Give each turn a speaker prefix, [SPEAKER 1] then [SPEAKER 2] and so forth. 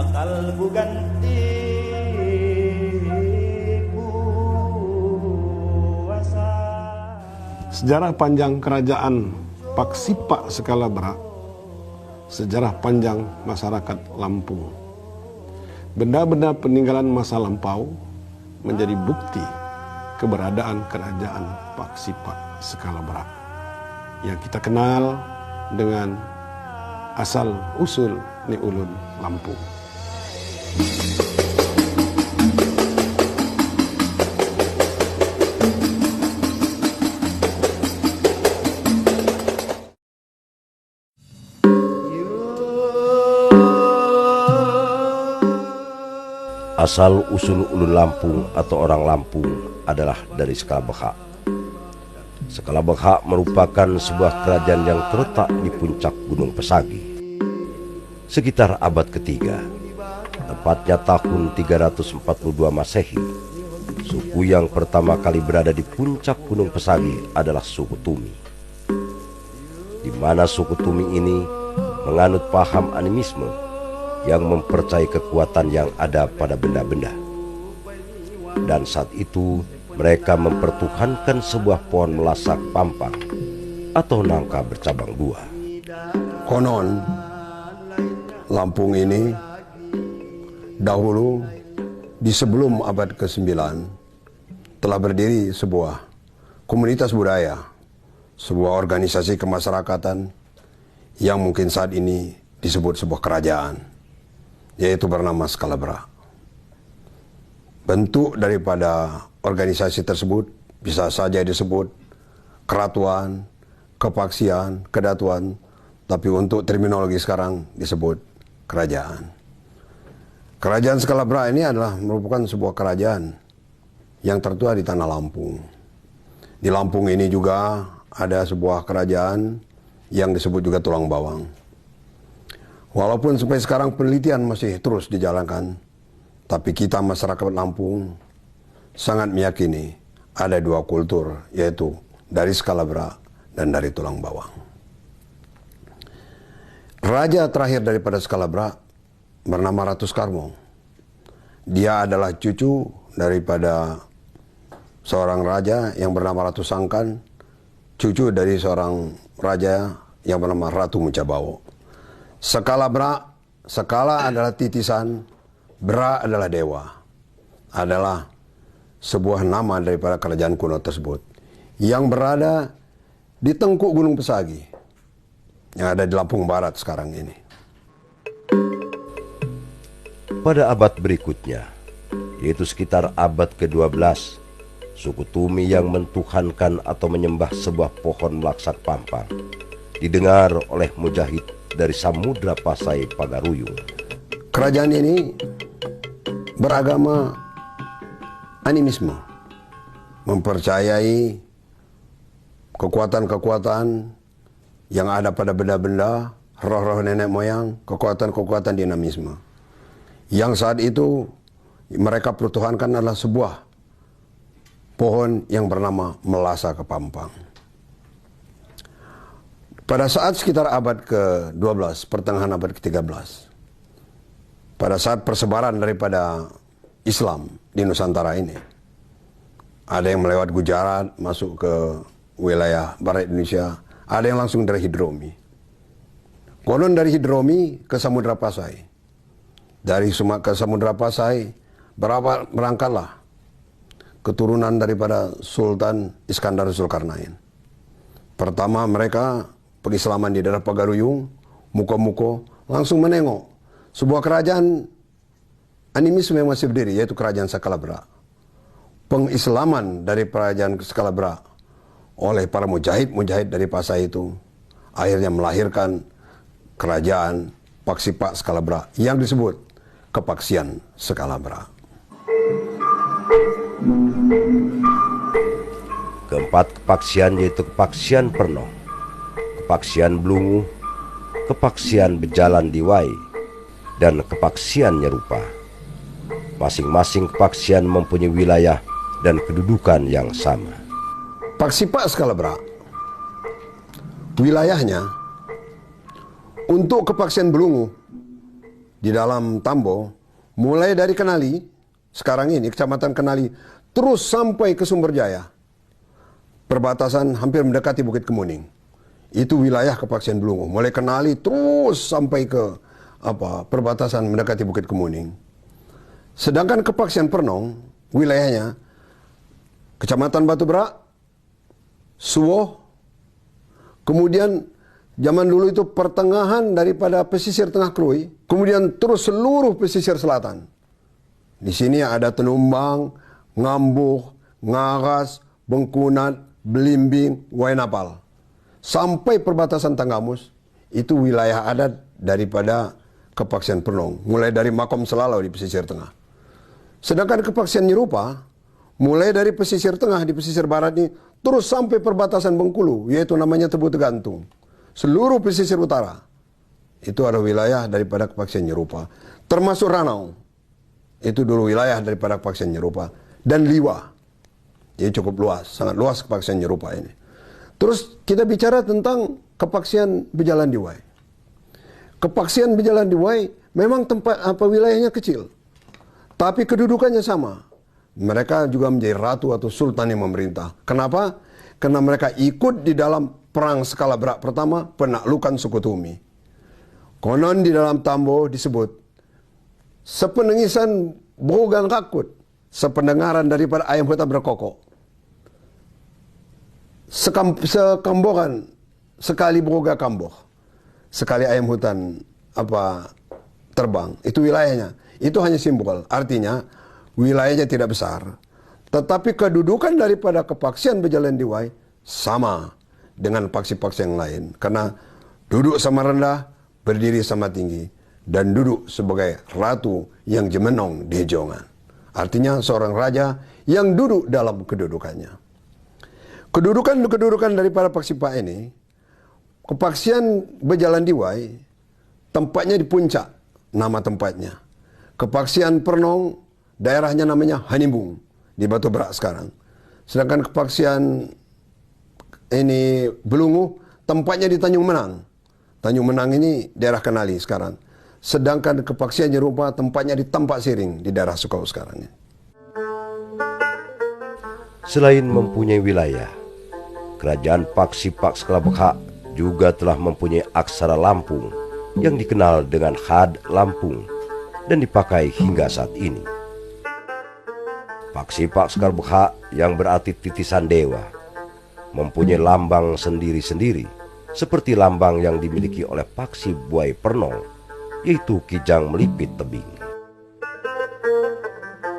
[SPEAKER 1] bakal buganti kuasa.
[SPEAKER 2] Sejarah panjang kerajaan Paksipa Skalabra, sejarah panjang masyarakat Lampung. Benda-benda peninggalan masa lampau menjadi bukti keberadaan kerajaan Paksipa Skalabra yang kita kenal dengan asal-usul Ni Ulun Lampung.
[SPEAKER 3] Asal-usul Ulun Lampung atau orang Lampung adalah dari Skalabekha. Skalabekha merupakan sebuah kerajaan yang terletak di puncak Gunung Pesagi. Sekitar abad ketiga, tepatnya tahun 342 Masehi, suku yang pertama kali berada di puncak Gunung Pesagi adalah suku Tumi. Di mana suku Tumi ini menganut paham animisme yang mempercayai kekuatan yang ada pada benda-benda. Dan saat itu mereka mempertuhankan sebuah pohon melasak pampang atau nangka bercabang dua.
[SPEAKER 4] Konon Lampung ini dahulu di sebelum abad ke-9 telah berdiri sebuah komunitas budaya, sebuah organisasi kemasyarakatan yang mungkin saat ini disebut sebuah kerajaan, yaitu bernama Skalabra. Bentuk daripada organisasi tersebut bisa saja disebut keratuan, kepaksian, kedatuan, tapi untuk terminologi sekarang disebut kerajaan. Kerajaan Skalabra ini adalah merupakan sebuah kerajaan yang tertua di tanah Lampung. Di Lampung ini juga ada sebuah kerajaan yang disebut juga Tulang Bawang. Walaupun sampai sekarang penelitian masih terus dijalankan, tapi kita masyarakat Lampung sangat meyakini ada dua kultur, yaitu dari Skalabra dan dari Tulang Bawang. Raja terakhir daripada Skalabra bernama Ratu Skarmo. Dia adalah cucu daripada seorang raja yang bernama Ratu Sangkan, cucu dari seorang raja yang bernama Ratu Mucabawo. Skalabra, skala adalah titisan, bra adalah dewa. Adalah sebuah nama daripada kerajaan kuno tersebut yang berada di tengkuk Gunung Pesagi yang ada di Lampung Barat sekarang ini.
[SPEAKER 3] Pada abad berikutnya, yaitu sekitar abad ke-12, suku Tumi yang mentuhankan atau menyembah sebuah pohon melaksak pampang didengar oleh Mujahid dari Samudra Pasai Pagaruyung.
[SPEAKER 4] Kerajaan ini beragama animisme, mempercayai kekuatan-kekuatan yang ada pada benda-benda, roh-roh nenek moyang, kekuatan-kekuatan dinamisme. Yang saat itu mereka pertuhankan adalah sebuah pohon yang bernama Melasa Kepampang. Pada saat sekitar abad ke-12, pertengahan abad ke-13, pada saat persebaran daripada Islam di Nusantara ini, ada yang melewat Gujarat, masuk ke wilayah barat Indonesia, ada yang langsung dari Hidromi. Konon dari Hidromi ke Samudra Pasai. Dari ke Samudra Pasai, berangkatlah keturunan daripada Sultan Iskandar Zulkarnain. Pertama mereka pengislaman di daerah Pagaruyung, Muko-Muko, langsung menengok sebuah kerajaan animisme yang masih berdiri, yaitu kerajaan Skalabra. Pengislaman dari kerajaan Skalabra oleh para mujahid dari Pasai itu akhirnya melahirkan kerajaan Paksipa Skalabra yang disebut kepaksian Skalabra.
[SPEAKER 3] Keempat kepaksian yaitu kepaksian Pernoh, kepaksian Blunguh, kepaksian Bejalan Diwai, dan kepaksian Nyerupa. Masing-masing kepaksian mempunyai wilayah dan kedudukan yang sama.
[SPEAKER 4] Paksipa Skalabra, wilayahnya untuk kepaksian Blunguh di dalam Tambo, mulai dari Kenali, sekarang ini Kecamatan Kenali, terus sampai ke Sumberjaya, perbatasan hampir mendekati Bukit Kemuning. Itu wilayah kepaksian Blunguh, mulai Kenali terus sampai ke perbatasan mendekati Bukit Kemuning. Sedangkan kepaksian Pernong, wilayahnya Kecamatan Batu Berak, Suwoh, kemudian zaman dulu itu pertengahan daripada pesisir tengah Krui, kemudian terus seluruh pesisir selatan. Di sini ada Tenumbang, Ngambuh, Ngaras, Bengkunat, Belimbing, Wainapal. Sampai perbatasan Tanggamus, itu wilayah adat daripada kepaksian Pernong. Mulai dari Makom Selalau di pesisir tengah. Sedangkan kepaksian Nyerupa, mulai dari pesisir tengah di pesisir barat ini, terus sampai perbatasan Bengkulu, yaitu namanya Tebu Tegantung. Seluruh pesisir utara, itu ada wilayah daripada kepaksian Nyerupa. Termasuk Ranau, itu dulu wilayah daripada kepaksian Nyerupa. Dan Liwa, jadi cukup luas, sangat luas kepaksian Nyerupa ini. Terus kita bicara tentang kepaksian Bejalan Diwai. Kepaksian Bejalan Diwai memang tempat wilayahnya kecil, tapi kedudukannya sama. Mereka juga menjadi ratu atau sultan yang memerintah. Kenapa? Karena mereka ikut di dalam perang Skalabra pertama, penaklukan suku Tumi. Konon di dalam Tambo disebut, sependengisan bogang kakut, sependengaran daripada ayam hutan berkokok. Sekambokan, sekali boga kamboh, sekali ayam hutan terbang, itu wilayahnya. Itu hanya simbol, artinya wilayahnya tidak besar. Tetapi kedudukan daripada kepaksian Bejalan Diwai sama dengan paksi-paksi yang lain. Karena duduk sama rendah, berdiri sama tinggi. Dan duduk sebagai ratu yang jemenong di Hejongan. Artinya seorang raja yang duduk dalam kedudukannya. Kedudukan daripada paksipa ini, kepaksian Bejalan Diwai, tempatnya di puncak, nama tempatnya. Kepaksian Pernong, daerahnya namanya Hanimbung, di Batu Berak sekarang. Sedangkan kepaksian ini Belunguh, tempatnya di Tanjung Menang. Tanjung Menang ini daerah Kenali sekarang. Sedangkan kepaksian Nyerupa, tempatnya di Tampak Siring, di daerah Sukau sekarang.
[SPEAKER 3] Selain mempunyai wilayah, kerajaan Paksipak Skalabekha juga telah mempunyai aksara Lampung yang dikenal dengan Had Lampung dan dipakai hingga saat ini. Paksipak Skalabekha yang berarti titisan dewa mempunyai lambang sendiri-sendiri seperti lambang yang dimiliki oleh Paksi Buai Pernong, yaitu kijang melipit tebing.